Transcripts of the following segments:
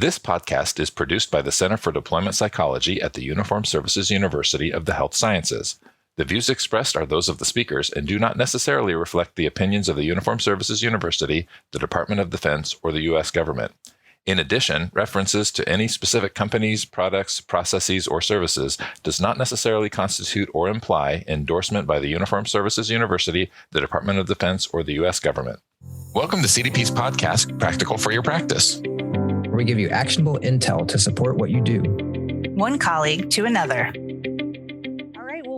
This podcast is produced by the Center for Deployment Psychology at the Uniformed Services University of the Health Sciences. The views expressed are those of the speakers and do not necessarily reflect the opinions of the Uniformed Services University, the Department of Defense, or the U.S. government. In addition, references to any specific companies, products, processes, or services does not necessarily constitute or imply endorsement by the Uniformed Services University, the Department of Defense, or the U.S. government. Welcome to CDP's podcast, Practical for Your Practice, where we give you actionable intel to support what you do. One colleague to another.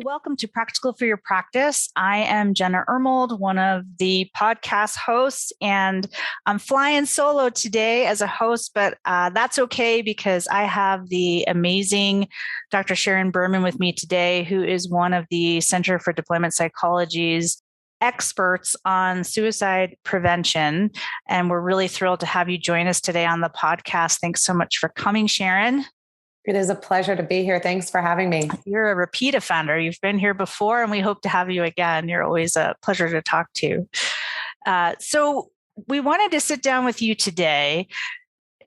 Welcome to Practical for Your Practice. I am Jenna Ermold, one of the podcast hosts, and I'm flying solo today as a host, but that's okay because I have the amazing Dr. Sharon Birman with me today, who is one of the Center for Deployment Psychology's experts on suicide prevention. And we're really thrilled to have you join us today on the podcast. Thanks so much for coming, Sharon. It is a pleasure to be here. Thanks for having me. You're a repeat offender. You've been here before, and we hope to have you again. You're always a pleasure to talk to. So we wanted to sit down with you today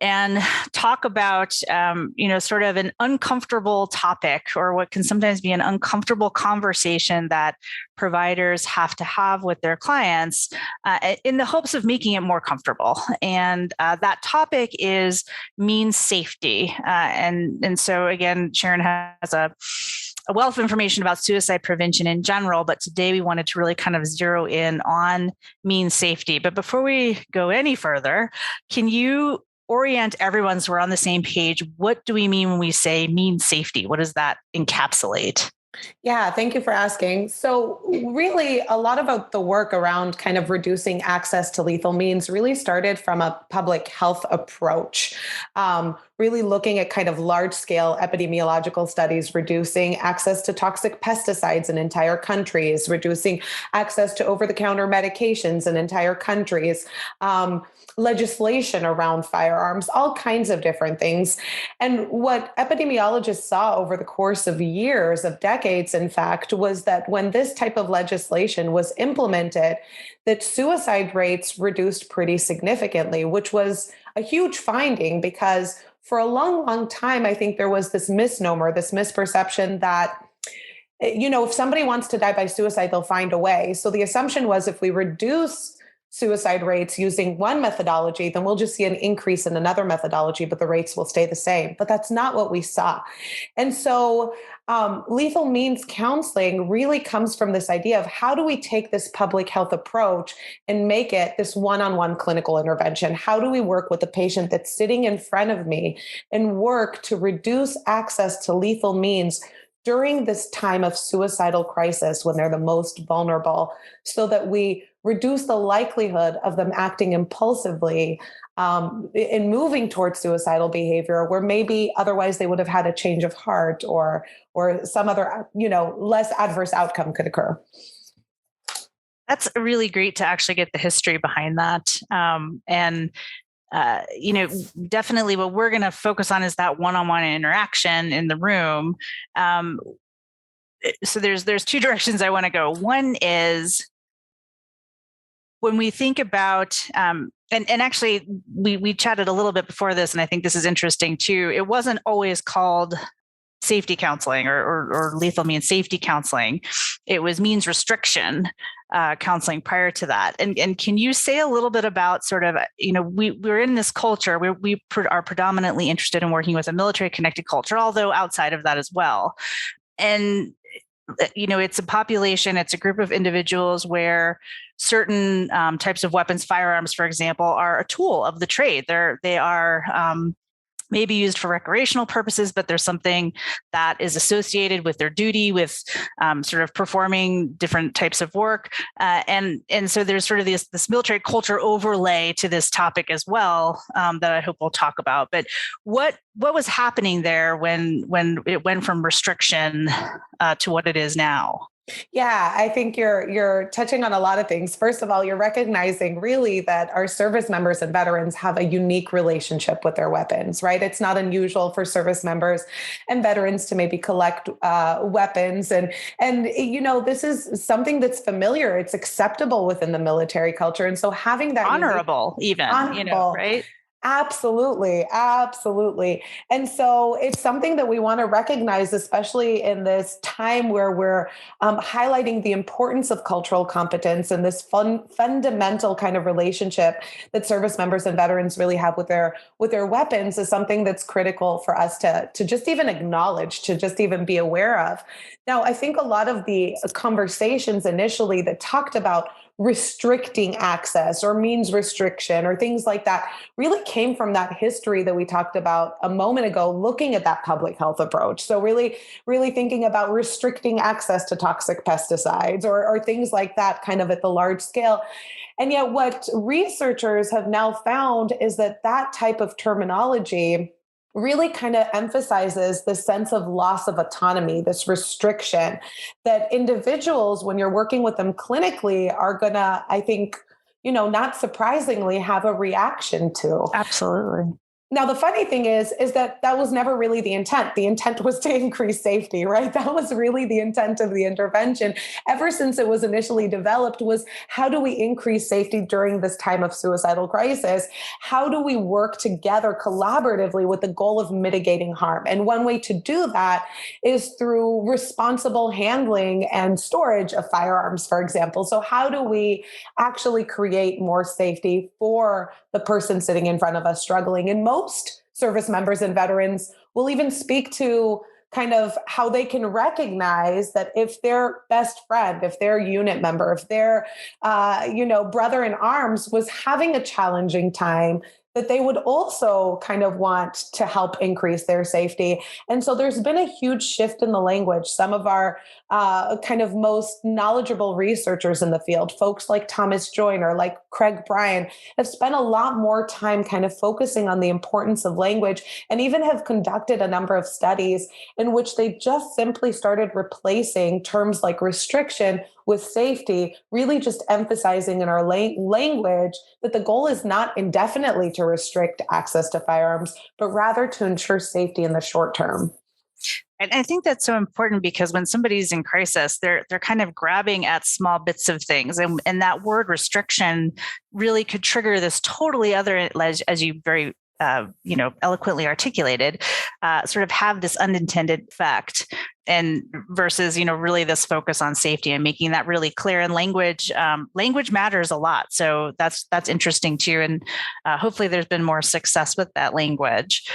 and talk about, sort of an uncomfortable topic, or what can sometimes be an uncomfortable conversation that providers have to have with their clients in the hopes of making it more comfortable. And that topic is means safety. And so again, Sharon has a wealth of information about suicide prevention in general, but today we wanted to really kind of zero in on means safety. But before we go any further, can you orient everyone so we're on the same page? What do we mean when we say means safety? What does that encapsulate? Yeah, thank you for asking. So really, a lot of the work around kind of reducing access to lethal means really started from a public health approach, really looking at kind of large-scale epidemiological studies, reducing access to toxic pesticides in entire countries, reducing access to over-the-counter medications in entire countries, legislation around firearms, all kinds of different things. And what epidemiologists saw over the course of years, of decades, in fact, was that when this type of legislation was implemented, that suicide rates reduced pretty significantly, which was a huge finding because for a long, long time, I think there was this misnomer, this misperception that if somebody wants to die by suicide, they'll find a way. So the assumption was if we reduce suicide rates using one methodology, then we'll just see an increase in another methodology, but the rates will stay the same. But that's not what we saw. And so lethal means counseling really comes from this idea of how do we take this public health approach and make it this one-on-one clinical intervention? How do we work with the patient that's sitting in front of me and work to reduce access to lethal means during this time of suicidal crisis when they're the most vulnerable, so that we reduce the likelihood of them acting impulsively in moving towards suicidal behavior, where maybe otherwise they would have had a change of heart or some other, less adverse outcome could occur. That's really great to actually get the history behind that. Definitely what we're going to focus on is that one-on-one interaction in the room. So there's two directions I want to go. One is when we think about, and actually we chatted a little bit before this, and I think this is interesting too. It wasn't always called safety counseling or lethal means safety counseling. It was means restriction counseling prior to that. And can you say a little bit about sort of, we're in this culture where we are predominantly interested in working with a military connected culture, although outside of that as well. And, it's a population, it's a group of individuals where certain types of weapons, firearms, for example, are a tool of the trade. They are maybe used for recreational purposes, but there's something that is associated with their duty, with sort of performing different types of work. And so there's sort of this military culture overlay to this topic as well that I hope we'll talk about. But what was happening there when it went from restriction to what it is now? Yeah, I think you're touching on a lot of things. First of all, you're recognizing really that our service members and veterans have a unique relationship with their weapons, right? It's not unusual for service members and veterans to maybe collect weapons. And this is something that's familiar. It's acceptable within the military culture. And so having that honorable, right? Absolutely. Absolutely. And so it's something that we want to recognize, especially in this time where we're highlighting the importance of cultural competence and this fundamental kind of relationship that service members and veterans really have with their weapons is something that's critical for us to just even acknowledge, to just even be aware of. Now, I think a lot of the conversations initially that talked about restricting access or means restriction or things like that really came from that history that we talked about a moment ago, looking at that public health approach. So really thinking about restricting access to toxic pesticides or things like that kind of at the large scale. And yet what researchers have now found is that that type of terminology really kind of emphasizes the sense of loss of autonomy, this restriction that individuals, when you're working with them clinically, are going to, I think, not surprisingly, have a reaction to. Absolutely. Now, the funny thing is that was never really the intent. The intent was to increase safety, right? That was really the intent of the intervention. Ever since it was initially developed was, how do we increase safety during this time of suicidal crisis? How do we work together collaboratively with the goal of mitigating harm? And one way to do that is through responsible handling and storage of firearms, for example. So how do we actually create more safety for the person sitting in front of us struggling? And most service members and veterans will even speak to kind of how they can recognize that if their best friend, if their unit member, if their, brother in arms was having a challenging time, that they would also kind of want to help increase their safety. And so there's been a huge shift in the language. Some of our kind of most knowledgeable researchers in the field, folks like Thomas Joyner, like Craig Bryan, have spent a lot more time kind of focusing on the importance of language, and even have conducted a number of studies in which they just simply started replacing terms like restriction with safety, really just emphasizing in our language that the goal is not indefinitely to restrict access to firearms, but rather to ensure safety in the short term. And I think that's so important, because when somebody's in crisis, they're kind of grabbing at small bits of things. And that word restriction really could trigger this totally other, as you very eloquently articulated, sort of have this unintended effect. And versus, really this focus on safety and making that really clear in language. Language matters a lot. So that's interesting too. And hopefully there's been more success with that language.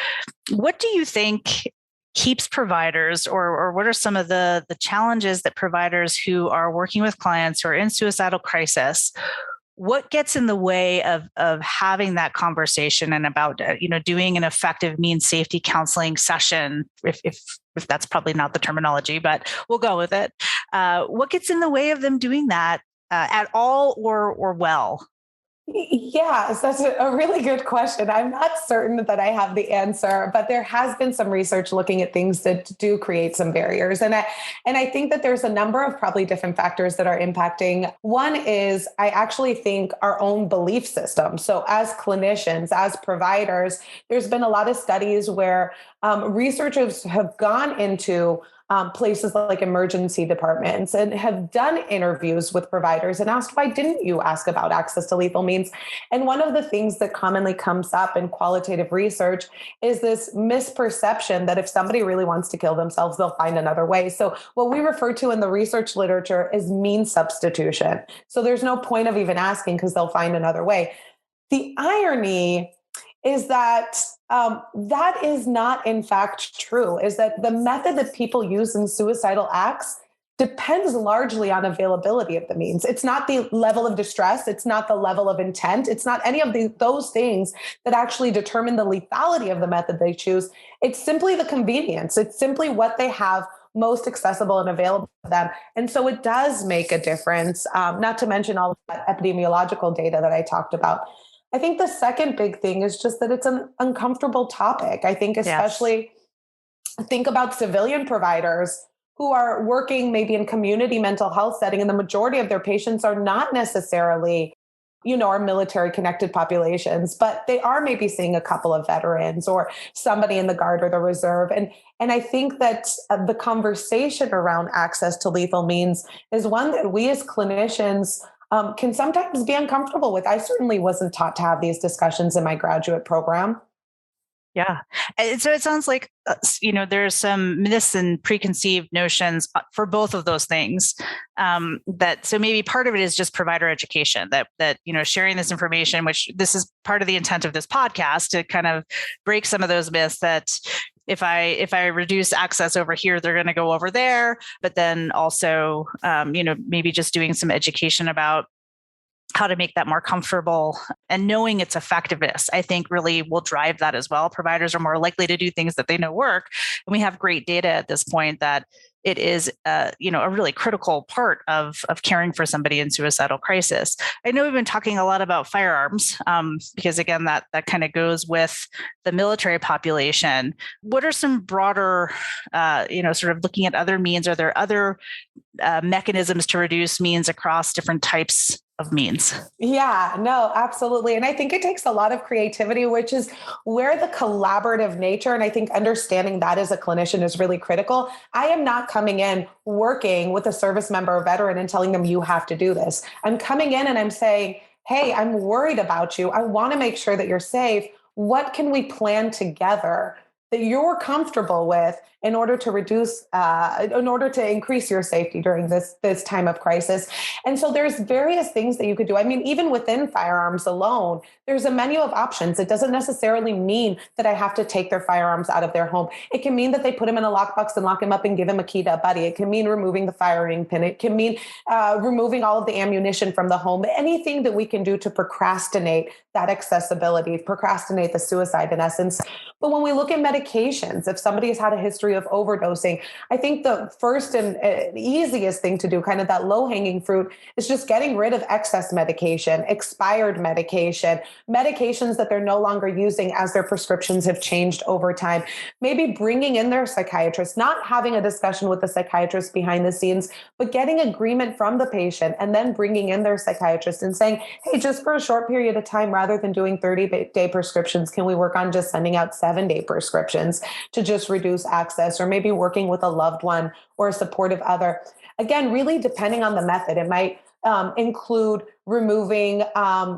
What do you think keeps providers, or what are some of the challenges that providers who are working with clients who are in suicidal crisis, what gets in the way of having that conversation and about, doing an effective means safety counseling session, if that's probably not the terminology, but we'll go with it. What gets in the way of them doing that at all or well? Yes, that's a really good question. I'm not certain that I have the answer, but there has been some research looking at things that do create some barriers. And I think that there's a number of probably different factors that are impacting. One is, I actually think, our own belief system. So as clinicians, as providers, there's been a lot of studies where researchers have gone into places like emergency departments and have done interviews with providers and asked, why didn't you ask about access to lethal means? And one of the things that commonly comes up in qualitative research is this misperception that if somebody really wants to kill themselves, they'll find another way. So what we refer to in the research literature is means substitution. So there's no point of even asking because they'll find another way. The irony is that that is not in fact true, is that the method that people use in suicidal acts depends largely on availability of the means. It's not the level of distress. It's not the level of intent. It's not any of those things that actually determine the lethality of the method they choose. It's simply the convenience. It's simply what they have most accessible and available to them. And so it does make a difference, not to mention all of that epidemiological data that I talked about. I think the second big thing is just that it's an uncomfortable topic. I think especially think about civilian providers who are working maybe in community mental health setting, and the majority of their patients are not necessarily, our military connected populations, but they are maybe seeing a couple of veterans or somebody in the Guard or the Reserve. And I think that the conversation around access to lethal means is one that we as clinicians can sometimes be uncomfortable with. I certainly wasn't taught to have these discussions in my graduate program. Yeah. And so it sounds like, there's some myths and preconceived notions for both of those things. So maybe part of it is just provider education that, sharing this information, which this is part of the intent of this podcast, to kind of break some of those myths that if I reduce access over here, they're going to go over there. But then also, maybe just doing some education about how to make that more comfortable and knowing its effectiveness, I think really will drive that as well. Providers are more likely to do things that they know work. And we have great data at this point that it is, a really critical part of caring for somebody in suicidal crisis. I know we've been talking a lot about firearms because again, that kind of goes with the military population. What are some broader, sort of looking at other means? Are there other mechanisms to reduce means across different types of means? Yeah, no, absolutely. And I think it takes a lot of creativity, which is where the collaborative nature, and I think understanding that as a clinician is really critical. I am not coming in working with a service member or veteran and telling them you have to do this. I'm coming in and I'm saying, hey, I'm worried about you. I want to make sure that you're safe. What can we plan together that you're comfortable with in order to increase your safety during this time of crisis? And so there's various things that you could do. I mean, even within firearms alone, there's a menu of options. It doesn't necessarily mean that I have to take their firearms out of their home. It can mean that they put them in a lockbox and lock them up and give them a key to a buddy. It can mean removing the firing pin. It can mean removing all of the ammunition from the home. Anything that we can do to procrastinate that accessibility, procrastinate the suicide in essence. But when we look at medications, if somebody has had a history of overdosing, I think the first and easiest thing to do, kind of that low-hanging fruit, is just getting rid of excess medication, expired medication, medications that they're no longer using as their prescriptions have changed over time. Maybe bringing in their psychiatrist, not having a discussion with the psychiatrist behind the scenes, but getting agreement from the patient and then bringing in their psychiatrist and saying, hey, just for a short period of time, rather than doing 30-day prescriptions, can we work on just sending out 7-day prescriptions to just reduce access, or maybe working with a loved one or a supportive other? Again, really depending on the method, it might include removing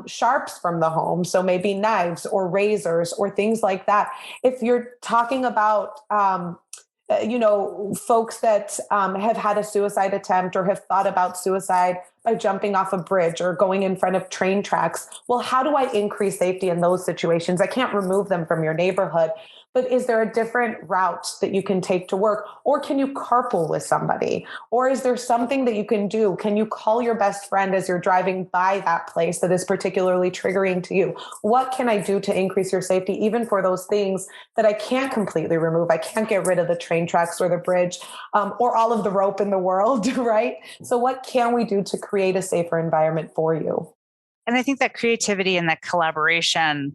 sharps from the home. So maybe knives or razors or things like that. If you're talking about folks that have had a suicide attempt or have thought about suicide by jumping off a bridge or going in front of train tracks. Well, how do I increase safety in those situations? I can't remove them from your neighborhood, but is there a different route that you can take to work? Or can you carpool with somebody? Or is there something that you can do? Can you call your best friend as you're driving by that place that is particularly triggering to you? What can I do to increase your safety, even for those things that I can't completely remove? I can't get rid of the train tracks or the bridge or all of the rope in the world, right? So what can we do to create a safer environment for you? And I think that creativity and that collaboration,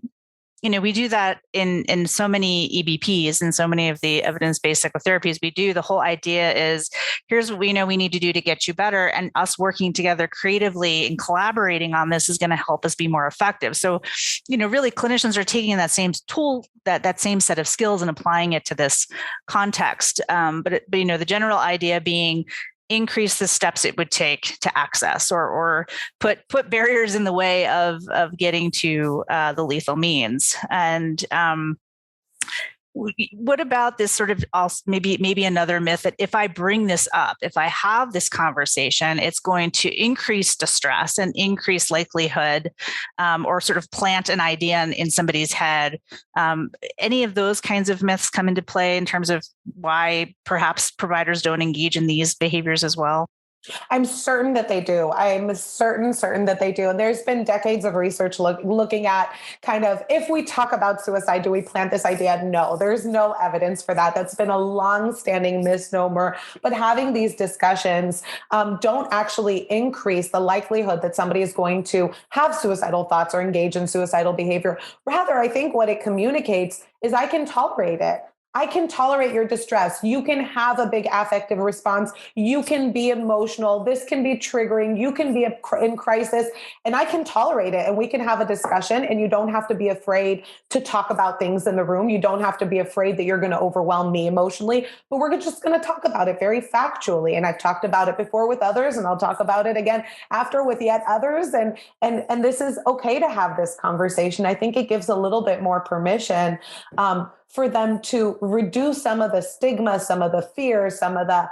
we do that in so many EBPs and so many of the evidence-based psychotherapies we do. The whole idea is, here's what we know we need to do to get you better. And us working together creatively and collaborating on this is going to help us be more effective. So, really clinicians are taking that same tool, that same set of skills and applying it to this context. But the general idea being, increase the steps it would take to access or put barriers in the way of getting to the lethal means. And what about this sort of also maybe another myth that if I bring this up, if I have this conversation, it's going to increase distress and increase likelihood or sort of plant an idea in somebody's head. Any of those kinds of myths come into play in terms of why perhaps providers don't engage in these behaviors as well? I'm certain that they do. I'm certain that they do. And there's been decades of research looking at kind of, if we talk about suicide, do we plant this idea? No, there's no evidence for that. That's been a long-standing misnomer. But having these discussions don't actually increase the likelihood that somebody is going to have suicidal thoughts or engage in suicidal behavior. Rather, I think what it communicates is I can tolerate it. I can tolerate your distress. You can have a big affective response. You can be emotional. This can be triggering. You can be in crisis, and I can tolerate it. And we can have a discussion, and you don't have to be afraid to talk about things in the room. You don't have to be afraid that you're going to overwhelm me emotionally, but we're just going to talk about it very factually. And I've talked about it before with others, and I'll talk about it again after with yet others. And this is okay to have this conversation. I think it gives a little bit more permission for them to reduce some of the stigma, some of the fear, some of the,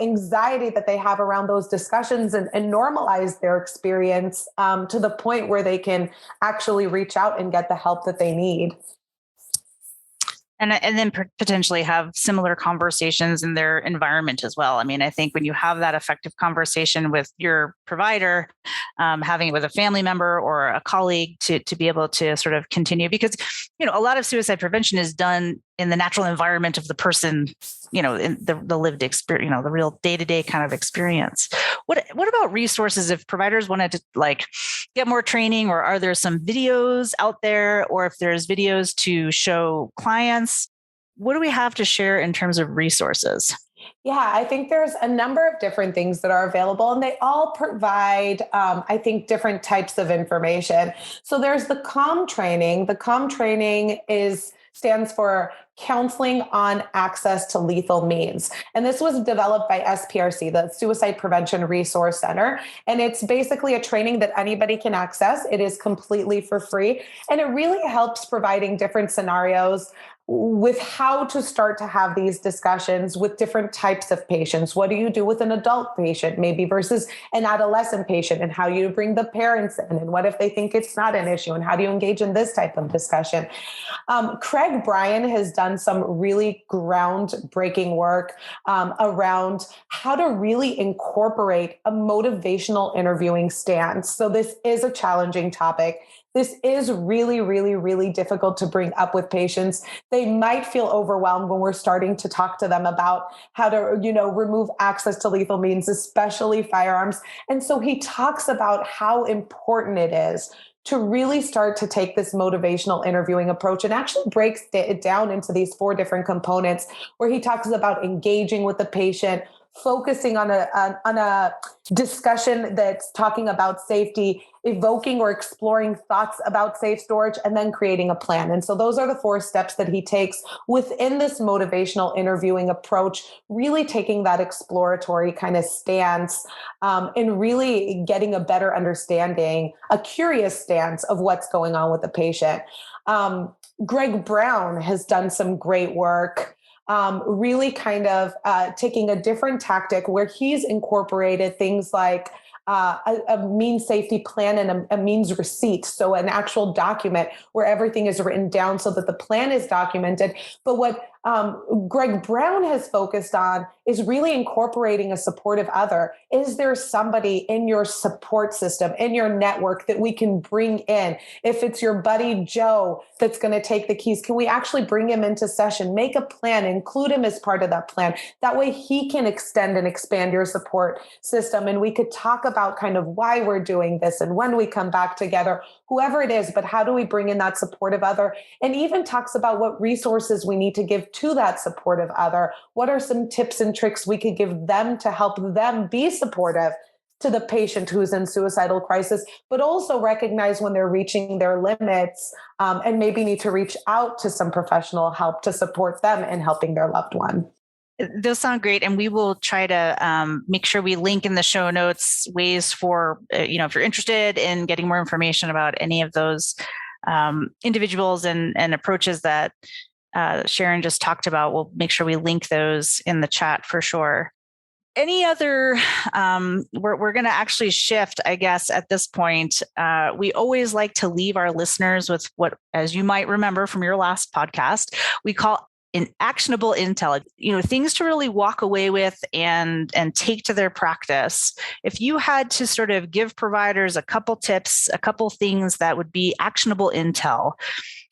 anxiety that they have around those discussions, and normalize their experience to the point where they can actually reach out and get the help that they need. And then potentially have similar conversations in their environment as well. I mean, I think when you have that effective conversation with your provider, having it with a family member or a colleague to be able to sort of continue, because, a lot of suicide prevention is done in the natural environment of the person, in the lived experience, the real day-to-day kind of experience. What about resources if providers wanted to get more training, or are there some videos out there, or if there's videos to show clients, what do we have to share in terms of resources? Yeah, I think there's a number of different things that are available, and they all provide, I think, different types of information. So there's the CALM training. The CALM training stands for Counseling on Access to Lethal Means. And this was developed by SPRC, the Suicide Prevention Resource Center. And it's basically a training that anybody can access. It is completely for free. And it really helps providing different scenarios with how to start to have these discussions with different types of patients. What do you do with an adult patient, maybe versus an adolescent patient, and how you bring the parents in, and what if they think it's not an issue, and how do you engage in this type of discussion? Craig Bryan has done some really groundbreaking work around how to really incorporate a motivational interviewing stance. So this is a challenging topic. This is really, really, really difficult to bring up with patients. They might feel overwhelmed when we're starting to talk to them about how to, remove access to lethal means, especially firearms. And so he talks about how important it is to really start to take this motivational interviewing approach, and actually breaks it down into these 4 different components, where he talks about engaging with the patient, focusing on a discussion that's talking about safety, evoking or exploring thoughts about safe storage, and then creating a plan. And so those are the 4 steps that he takes within this motivational interviewing approach, really taking that exploratory kind of stance and really getting a better understanding, a curious stance of what's going on with the patient. Greg Brown has done some great work really kind of taking a different tactic, where he's incorporated things like a means safety plan and a means receipt. So an actual document where everything is written down so that the plan is documented. But what Greg Brown has focused on is really incorporating a supportive other. Is there somebody in your support system, in your network, that we can bring in? If it's your buddy Joe that's going to take the keys, can we actually bring him into session, make a plan, include him as part of that plan? That way he can extend and expand your support system. And we could talk about kind of why we're doing this and when we come back together, whoever it is, but how do we bring in that supportive other? And even talks about what resources we need to give to that supportive other. What are some tips and tricks we could give them to help them be supportive to the patient who's in suicidal crisis, but also recognize when they're reaching their limits and maybe need to reach out to some professional help to support them in helping their loved one. Those sound great. And we will try to make sure we link in the show notes ways for, if you're interested in getting more information about any of those individuals and approaches that Sharon just talked about, we'll make sure we link those in the chat for sure. Any other, we're going to actually shift, I guess, at this point. We always like to leave our listeners with what, as you might remember from your last podcast, we call actionable intel, things to really walk away with and take to their practice. If you had to sort of give providers a couple tips, a couple things that would be actionable intel,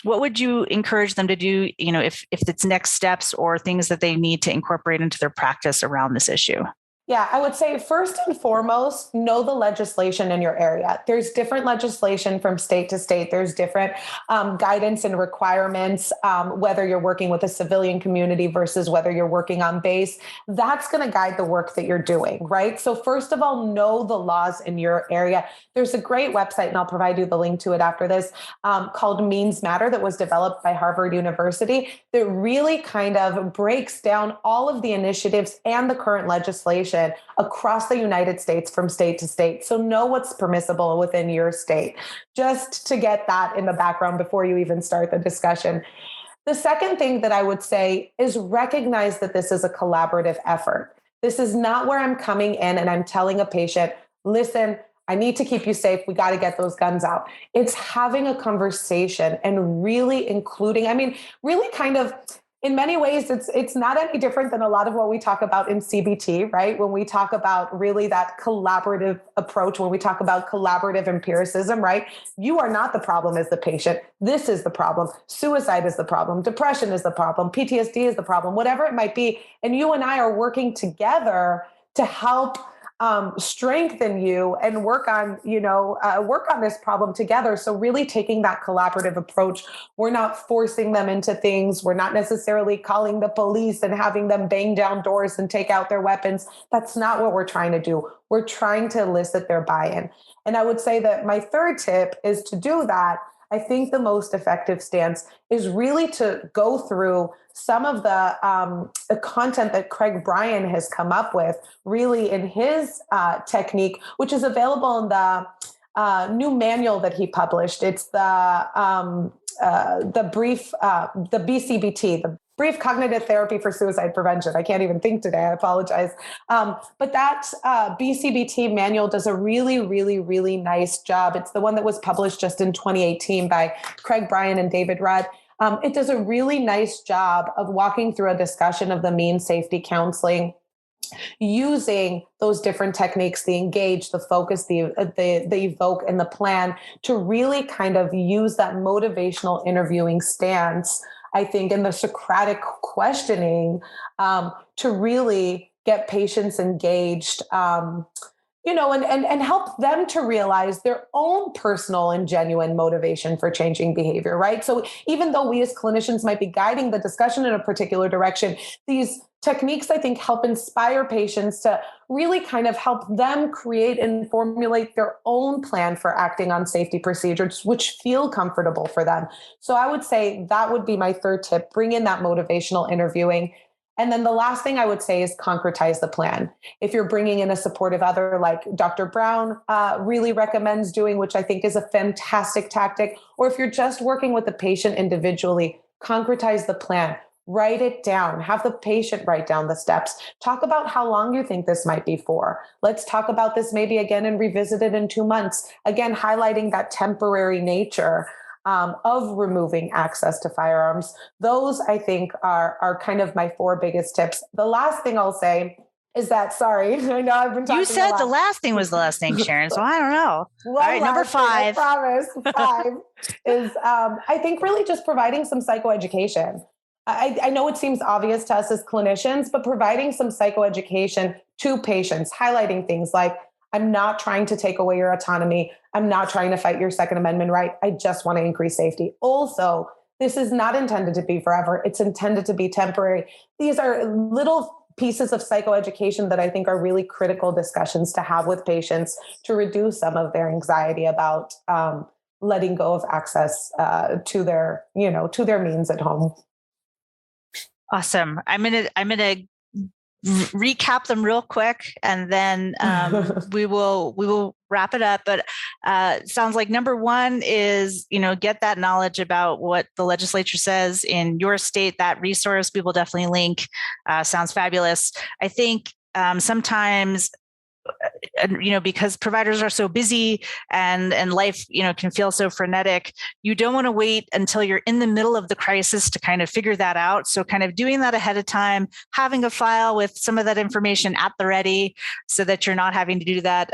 what would you encourage them to do, if it's next steps or things that they need to incorporate into their practice around this issue? Yeah, I would say first and foremost, know the legislation in your area. There's different legislation from state to state. There's different guidance and requirements, whether you're working with a civilian community versus whether you're working on base. That's going to guide the work that you're doing, right? So first of all, know the laws in your area. There's a great website, and I'll provide you the link to it after this, called Means Matter, that was developed by Harvard University, that really kind of breaks down all of the initiatives and the current legislation across the United States from state to state. So know what's permissible within your state, just to get that in the background before you even start the discussion. The second thing that I would say is recognize that this is a collaborative effort. This is not where I'm coming in and I'm telling a patient, listen, I need to keep you safe. We got to get those guns out. It's having a conversation and really including, really kind of, in many ways, it's not any different than a lot of what we talk about in CBT, right? When we talk about really that collaborative approach, when we talk about collaborative empiricism, right? You are not the problem as the patient. This is the problem. Suicide is the problem. Depression is the problem. PTSD is the problem, whatever it might be. And you and I are working together to help strengthen you and work on this problem together. So really taking that collaborative approach, we're not forcing them into things. We're not necessarily calling the police and having them bang down doors and take out their weapons. That's not what we're trying to do. We're trying to elicit their buy-in. And I would say that my third tip is to do that. I think the most effective stance is really to go through some of the content that Craig Bryan has come up with really in his technique, which is available in the new manual that he published. It's the BCBT, the Brief Cognitive Therapy for Suicide Prevention. I can't even think today. I apologize. But that BCBT manual does a really, really, really nice job. It's the one that was published just in 2018 by Craig Bryan and David Rudd. It does a really nice job of walking through a discussion of the mean safety counseling, using those different techniques, the engage, the focus, the evoke, and the plan, to really kind of use that motivational interviewing stance, I think, in the Socratic questioning, to really get patients engaged, and help them to realize their own personal and genuine motivation for changing behavior, right? So even though we as clinicians might be guiding the discussion in a particular direction, these techniques, I think, help inspire patients to really kind of help them create and formulate their own plan for acting on safety procedures, which feel comfortable for them. So I would say that would be my third tip: bring in that motivational interviewing. And then the last thing I would say is concretize the plan. If you're bringing in a supportive other, like Dr. Brown really recommends doing, which I think is a fantastic tactic, or if you're just working with the patient individually, concretize the plan. Write it down. Have the patient write down the steps. Talk about how long you think this might be for. Let's talk about this maybe again and revisit it in 2 months. Again, highlighting that temporary nature of removing access to firearms. Those, I think, are kind of my 4 biggest tips. The last thing I'll say is that, sorry, I know I've been talking. You said the last thing was the last thing, Sharon, so I don't know. Well, all right, number 5. I promise. 5 is, I think, really just providing some psychoeducation. I know it seems obvious to us as clinicians, but providing some psychoeducation to patients, highlighting things like, I'm not trying to take away your autonomy. I'm not trying to fight your Second Amendment right. I just want to increase safety. Also, this is not intended to be forever. It's intended to be temporary. These are little pieces of psychoeducation that I think are really critical discussions to have with patients to reduce some of their anxiety about letting go of access to their means at home. Awesome. I'm gonna recap them real quick, and then we will wrap it up. But it sounds like number 1 is, get that knowledge about what the legislature says in your state. That resource we will definitely link. Sounds fabulous. I think sometimes because providers are so busy and life, can feel so frenetic, you don't want to wait until you're in the middle of the crisis to kind of figure that out. So kind of doing that ahead of time, having a file with some of that information at the ready so that you're not having to do that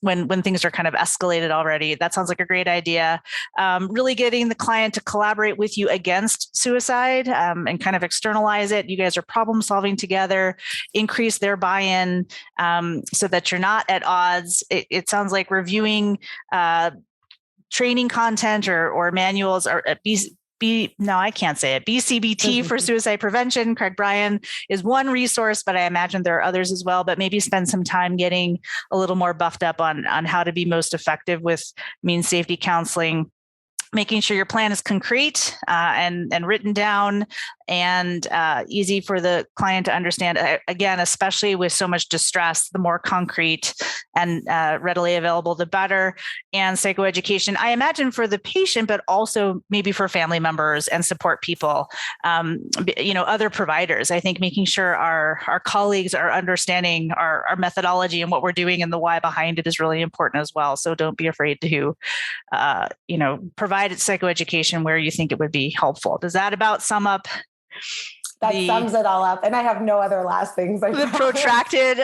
when things are kind of escalated already. That sounds like a great idea. Really getting the client to collaborate with you against suicide and kind of externalize it. You guys are problem solving together, increase their buy-in so that you're not at odds. It sounds like reviewing training content or manuals or I can't say it. BCBT for suicide prevention. Craig Bryan is one resource, but I imagine there are others as well. But maybe spend some time getting a little more buffed up on how to be most effective with means safety counseling, making sure your plan is concrete and written down and easy for the client to understand. Again, especially with so much distress, the more concrete and readily available, the better. And psychoeducation, I imagine for the patient, but also maybe for family members and support people, other providers. I think making sure our colleagues are understanding our methodology and what we're doing and the why behind it is really important as well. So don't be afraid to, provide psychoeducation where you think it would be helpful. Does that about sum up? That sums it all up. And I have no other last things. The protracted,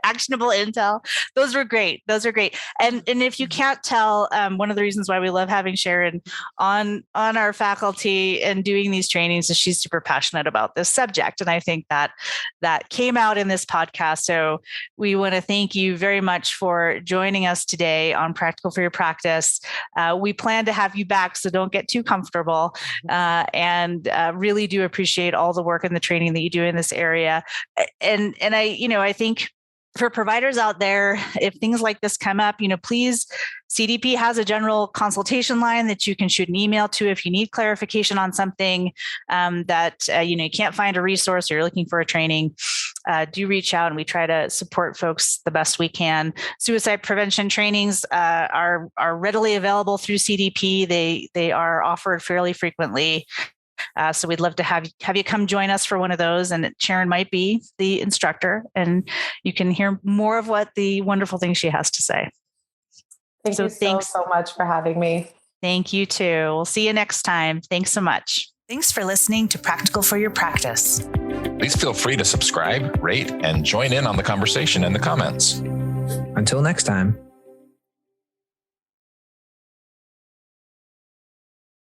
actionable intel. Those are great. And if you can't tell, one of the reasons why we love having Sharon on our faculty and doing these trainings is she's super passionate about this subject. And I think that came out in this podcast. So we want to thank you very much for joining us today on Practical for Your Practice. We plan to have you back, so don't get too comfortable, and really do appreciate all the work and the training that you do in this area. And I think for providers out there, if things like this come up, please, CDP has a general consultation line that you can shoot an email to if you need clarification on something that you can't find a resource or you're looking for a training. Do reach out, and we try to support folks the best we can. Suicide prevention trainings are readily available through CDP. They are offered fairly frequently. So we'd love to have you come join us for one of those. And Sharon might be the instructor, and you can hear more of what the wonderful things she has to say. Thank you so much for having me. Thank you too. We'll see you next time. Thanks so much. Thanks for listening to Practical for Your Practice. Please feel free to subscribe, rate, and join in on the conversation in the comments. Until next time.